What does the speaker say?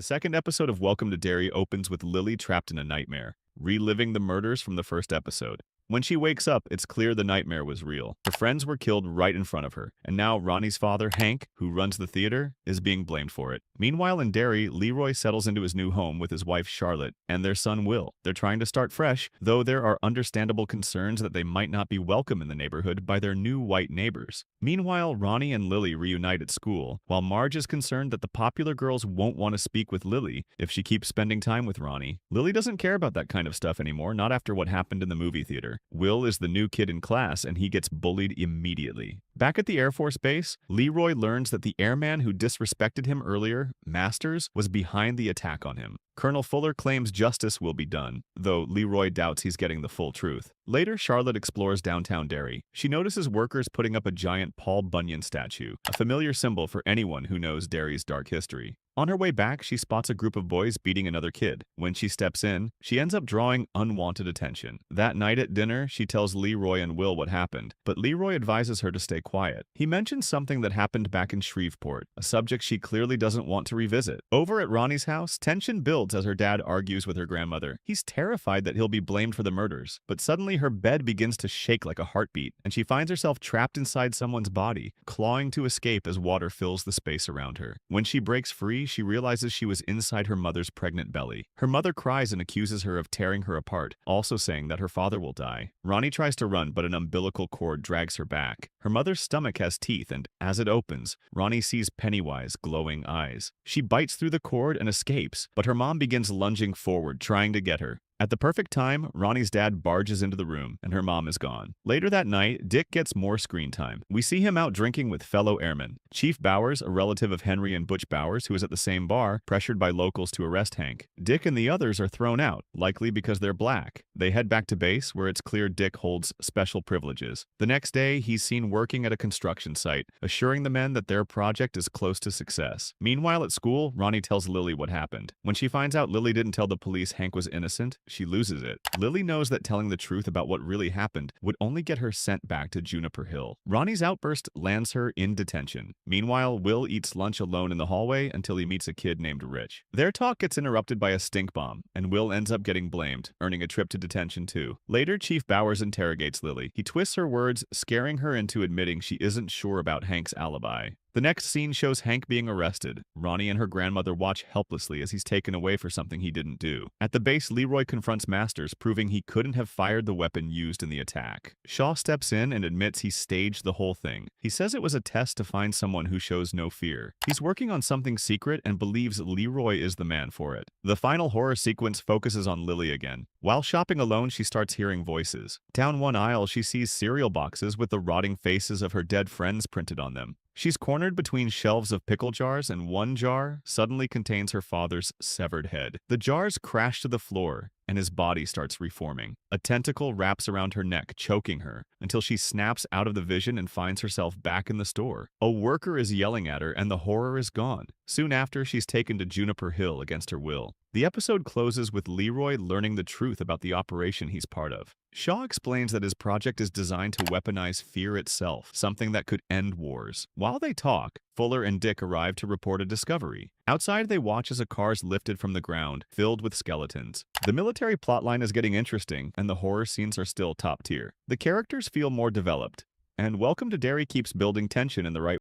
The second episode of Welcome to Derry opens with Lily trapped in a nightmare, reliving the murders from the first episode. When she wakes up, it's clear the nightmare was real. Her friends were killed right in front of her, and now Ronnie's father, Hank, who runs the theater, is being blamed for it. Meanwhile, in Derry, Leroy settles into his new home with his wife Charlotte and their son Will. They're trying to start fresh, though there are understandable concerns that they might not be welcome in the neighborhood by their new white neighbors. Meanwhile, Ronnie and Lily reunite at school, while Marge is concerned that the popular girls won't want to speak with Lily if she keeps spending time with Ronnie. Lily doesn't care about that kind of stuff anymore, not after what happened in the movie theater. Will is the new kid in class, and he gets bullied immediately. Back at the Air Force Base, Leroy learns that the airman who disrespected him earlier, Masters, was behind the attack on him. Colonel Fuller claims justice will be done, though Leroy doubts he's getting the full truth. Later, Charlotte explores downtown Derry. She notices workers putting up a giant Paul Bunyan statue, a familiar symbol for anyone who knows Derry's dark history. On her way back, she spots a group of boys beating another kid. When she steps in, she ends up drawing unwanted attention. That night at dinner, she tells Leroy and Will what happened, but Leroy advises her to stay quiet. He mentions something that happened back in Shreveport, a subject she clearly doesn't want to revisit. Over at Ronnie's house, tension builds as her dad argues with her grandmother. He's terrified that he'll be blamed for the murders, but suddenly her bed begins to shake like a heartbeat, and she finds herself trapped inside someone's body, clawing to escape as water fills the space around her. When she breaks free, she realizes she was inside her mother's pregnant belly. Her mother cries and accuses her of tearing her apart, also saying that her father will die. Ronnie tries to run, but an umbilical cord drags her back. Her mother's stomach has teeth, and as it opens, Ronnie sees Pennywise glowing eyes. She bites through the cord and escapes, but her mom begins lunging forward, trying to get her. At the perfect time, Ronnie's dad barges into the room, and her mom is gone. Later that night, Dick gets more screen time. We see him out drinking with fellow airmen. Chief Bowers, a relative of Henry and Butch Bowers, who is at the same bar, pressured by locals to arrest Hank. Dick and the others are thrown out, likely because they're black. They head back to base, where it's clear Dick holds special privileges. The next day, he's seen working at a construction site, assuring the men that their project is close to success. Meanwhile, at school, Ronnie tells Lily what happened. When she finds out Lily didn't tell the police Hank was innocent, she loses it. Lily knows that telling the truth about what really happened would only get her sent back to Juniper Hill. Ronnie's outburst lands her in detention. Meanwhile, Will eats lunch alone in the hallway until he meets a kid named Rich. Their talk gets interrupted by a stink bomb, and Will ends up getting blamed, earning a trip to detention too. Later, Chief Bowers interrogates Lily. He twists her words, scaring her into admitting she isn't sure about Hank's alibi. The next scene shows Hank being arrested. Ronnie and her grandmother watch helplessly as he's taken away for something he didn't do. At the base, Leroy confronts Masters, proving he couldn't have fired the weapon used in the attack. Shaw steps in and admits he staged the whole thing. He says it was a test to find someone who shows no fear. He's working on something secret and believes Leroy is the man for it. The final horror sequence focuses on Lily again. While shopping alone, she starts hearing voices. Down one aisle, she sees cereal boxes with the rotting faces of her dead friends printed on them. She's cornered between shelves of pickle jars, and one jar suddenly contains her father's severed head. The jars crash to the floor, and his body starts reforming. A tentacle wraps around her neck, choking her, until she snaps out of the vision and finds herself back in the store. A worker is yelling at her, and the horror is gone. Soon after, she's taken to Juniper Hill against her will. The episode closes with Leroy learning the truth about the operation he's part of. Shaw explains that his project is designed to weaponize fear itself, something that could end wars. While they talk, Fuller and Dick arrive to report a discovery. Outside, they watch as a car is lifted from the ground, filled with skeletons. The military plotline is getting interesting, and the horror scenes are still top tier. The characters feel more developed, and Welcome to Derry keeps building tension in the right